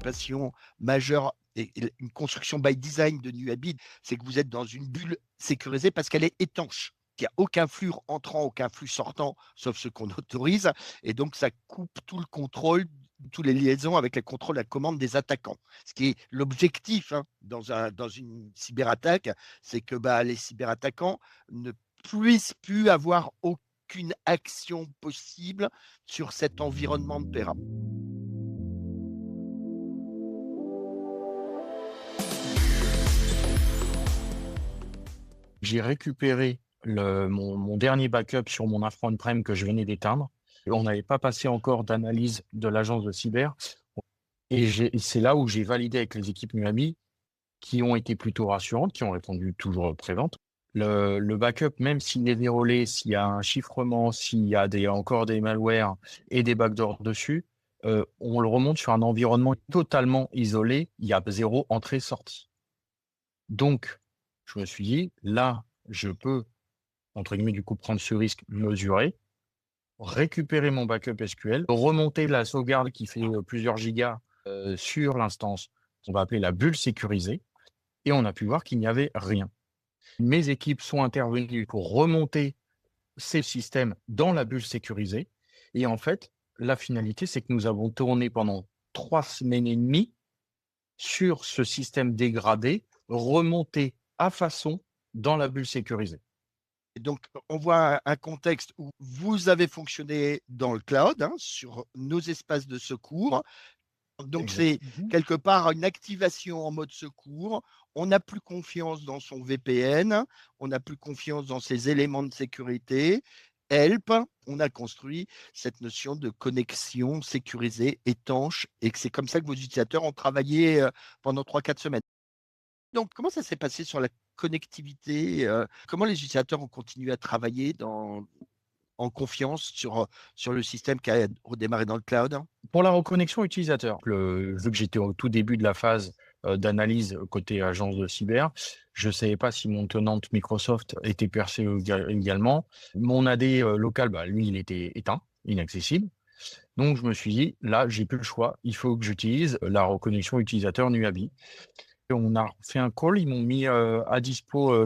préoccupation majeure et une construction by design de Nuabit, c'est que vous êtes dans une bulle sécurisée parce qu'elle est étanche. Il n'y a aucun flux entrant, aucun flux sortant, sauf ceux qu'on autorise. Et donc, ça coupe tout le contrôle, toutes les liaisons avec le contrôle à la commande des attaquants. Ce qui est l'objectif dans une cyberattaque, c'est que les cyberattaquants ne puissent plus avoir aucune action possible sur cet environnement de terrain. J'ai récupéré mon dernier backup sur mon infra on-prem que je venais d'éteindre. On n'avait pas passé encore d'analyse de l'agence de cyber. Et c'est là où j'ai validé avec les équipes Nuami qui ont été plutôt rassurantes, qui ont répondu toujours présentes. Le backup, même s'il est vérolé, s'il y a un chiffrement, s'il y a encore des malwares et des backdoors dessus, on le remonte sur un environnement totalement isolé. Il y a 0 entrée-sortie. Donc, je me suis dit, là, je peux, entre guillemets, du coup, prendre ce risque mesuré, récupérer mon backup SQL, remonter la sauvegarde qui fait plusieurs gigas sur l'instance qu'on va appeler la bulle sécurisée, et on a pu voir qu'il n'y avait rien. Mes équipes sont intervenues pour remonter ces systèmes dans la bulle sécurisée, et en fait, la finalité, c'est que nous avons tourné pendant 3 semaines et demie sur ce système dégradé, remonté à façon dans la bulle sécurisée. Et donc, on voit un contexte où vous avez fonctionné dans le cloud, sur nos espaces de secours. Donc, c'est Exactement. quelque part une activation en mode secours. On n'a plus confiance dans son VPN, on n'a plus confiance dans ses éléments de sécurité. Help, on a construit cette notion de connexion sécurisée, étanche, et que c'est comme ça que vos utilisateurs ont travaillé pendant 3-4 semaines. Donc, comment ça s'est passé sur la connectivité? Comment les utilisateurs ont continué à travailler en confiance sur le système qui a redémarré dans le cloud? Pour la reconnexion utilisateur, vu que j'étais au tout début de la phase d'analyse côté agence de cyber, je ne savais pas si mon tenante Microsoft était percée également. Mon AD local, lui, il était éteint, inaccessible. Donc, je me suis dit, là, j'ai plus le choix. Il faut que j'utilise la reconnexion utilisateur Nuabi. Et on a fait un call. Ils m'ont mis à dispo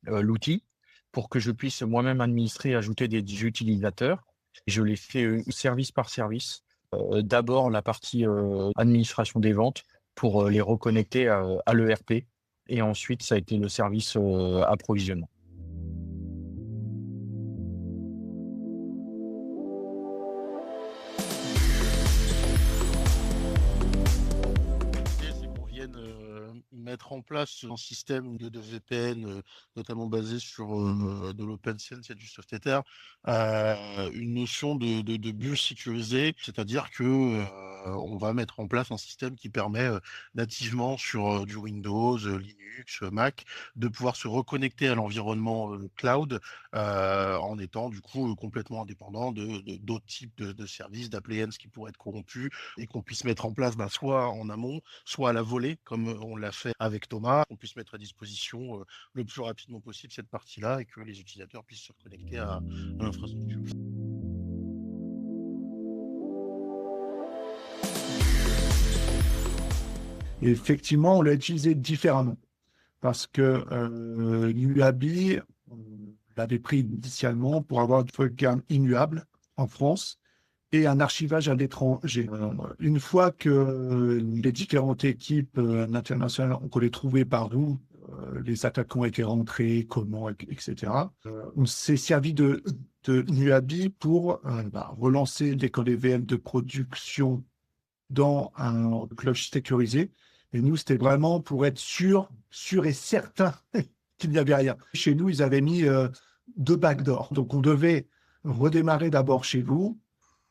l'outil pour que je puisse moi-même administrer et ajouter des utilisateurs. Je l'ai fait service par service. D'abord, la partie administration des ventes pour les reconnecter à l'ERP. Et ensuite, ça a été le service approvisionnement. C'est qu'on vienne mettre en place un système de VPN, notamment basé sur de l'OpenSense et du Softether, une notion de bulle sécurisée, c'est-à-dire que on va mettre en place un système qui permet nativement sur du Windows, Linux, Mac, de pouvoir se reconnecter à l'environnement cloud en étant du coup complètement indépendant d'autres types de services, d'appliances qui pourraient être corrompus et qu'on puisse mettre en place soit en amont, soit à la volée, comme on l'a fait avec Thomas, qu'on puisse mettre à disposition le plus rapidement possible cette partie-là et que les utilisateurs puissent se reconnecter à l'infrastructure. Et effectivement, on l'a utilisé différemment parce que l'UABI, on l'avait pris initialement pour avoir une sauvegarde immuable en France et un archivage à l'étranger. Une fois que les différentes équipes internationales ont les trouvé par nous, les attaquants étaient rentrés, comment, etc. On s'est servi de Nuabi pour relancer les VM de production dans un cloche sécurisé. Et nous, c'était vraiment pour être sûr et certain qu'il n'y avait rien. Chez nous, ils avaient mis 2 backdoors. Donc, on devait redémarrer d'abord chez vous,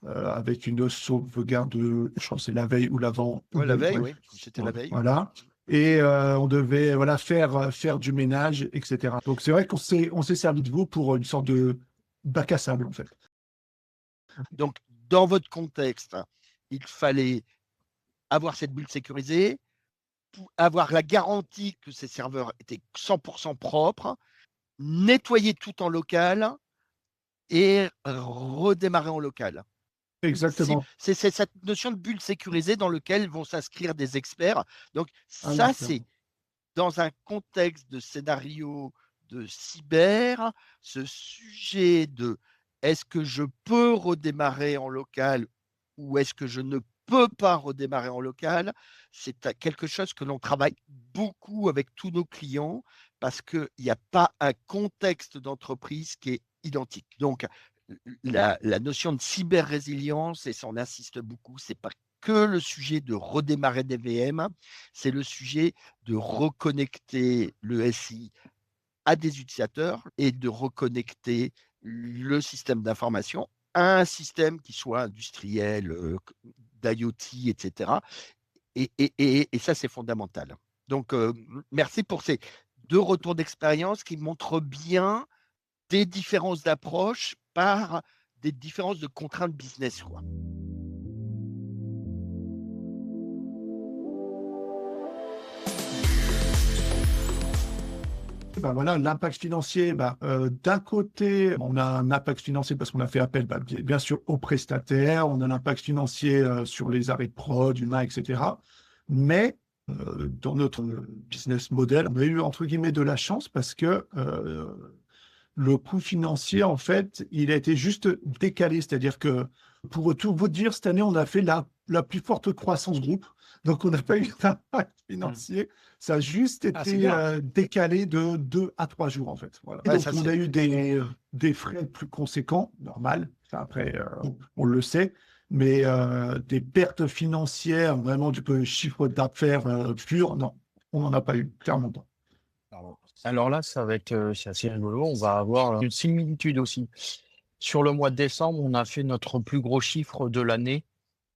avec une sauvegarde, je crois que c'est la veille ou l'avant. Ouais, la veille, oui, c'était la veille. Voilà. Et on devait faire du ménage, etc. Donc, c'est vrai qu'on s'est servi de vous pour une sorte de bac à sable, en fait. Donc, dans votre contexte, il fallait avoir cette bulle sécurisée, avoir la garantie que ces serveurs étaient 100% propres, nettoyer tout en local et redémarrer en local. Exactement. C'est cette notion de bulle sécurisée dans laquelle vont s'inscrire des experts. Donc, ça, Exactement. c'est dans un contexte de scénario de cyber, ce sujet de est-ce que je peux redémarrer en local ou est-ce que je ne peux pas redémarrer en local, c'est quelque chose que l'on travaille beaucoup avec tous nos clients parce qu'il n'y a pas un contexte d'entreprise qui est identique. Donc, la notion de cyber-résilience, et ça on insiste beaucoup, c'est pas que le sujet de redémarrer des VM, c'est le sujet de reconnecter le SI à des utilisateurs et de reconnecter le système d'information à un système qui soit industriel, d'IoT, etc. Et ça, c'est fondamental. Donc, merci pour ces 2 retours d'expérience qui montrent bien des différences d'approche par des différences de contraintes business, quoi. Ben voilà, l'impact financier, d'un côté, on a un impact financier parce qu'on a fait appel, bien sûr, aux prestataires, on a l'impact financier sur les arrêts de prod, humains, etc. Mais dans notre business model, on a eu, entre guillemets, de la chance parce que le coût financier, en fait, il a été juste décalé. C'est-à-dire que, pour tout vous dire, cette année, on a fait la plus forte croissance groupe. Donc, on n'a pas eu d'impact financier. Ça a juste Ah, c'est été bien. décalé de 2 à 3 jours, en fait. Voilà. Et Ouais, donc, ça, on c'est a eu des frais plus conséquents, normal. Ça, après, on le sait. Mais des pertes financières, vraiment du chiffre d'affaires pur, non, on n'en a pas eu, clairement pas. Alors là, ça va être, c'est assez rigolo. On va avoir une similitude aussi. Sur le mois de décembre, on a fait notre plus gros chiffre de l'année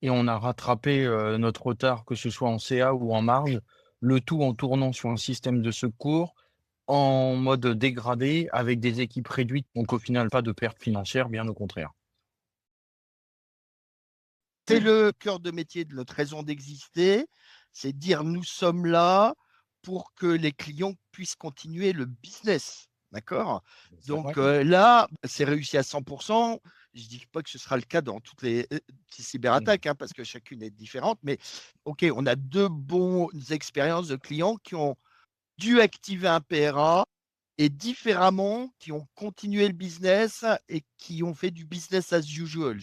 et on a rattrapé notre retard, que ce soit en CA ou en marge, le tout en tournant sur un système de secours en mode dégradé avec des équipes réduites. Donc au final, pas de perte financière, bien au contraire. le cœur de métier de notre raison d'exister, c'est dire nous sommes là pour que les clients puissent continuer le business. D'accord? Donc là, c'est réussi à 100%. Je ne dis pas que ce sera le cas dans toutes les cyberattaques, hein, parce que chacune est différente, mais OK, on a 2 bonnes expériences de clients qui ont dû activer un PRA et différemment, qui ont continué le business et qui ont fait du business as usual.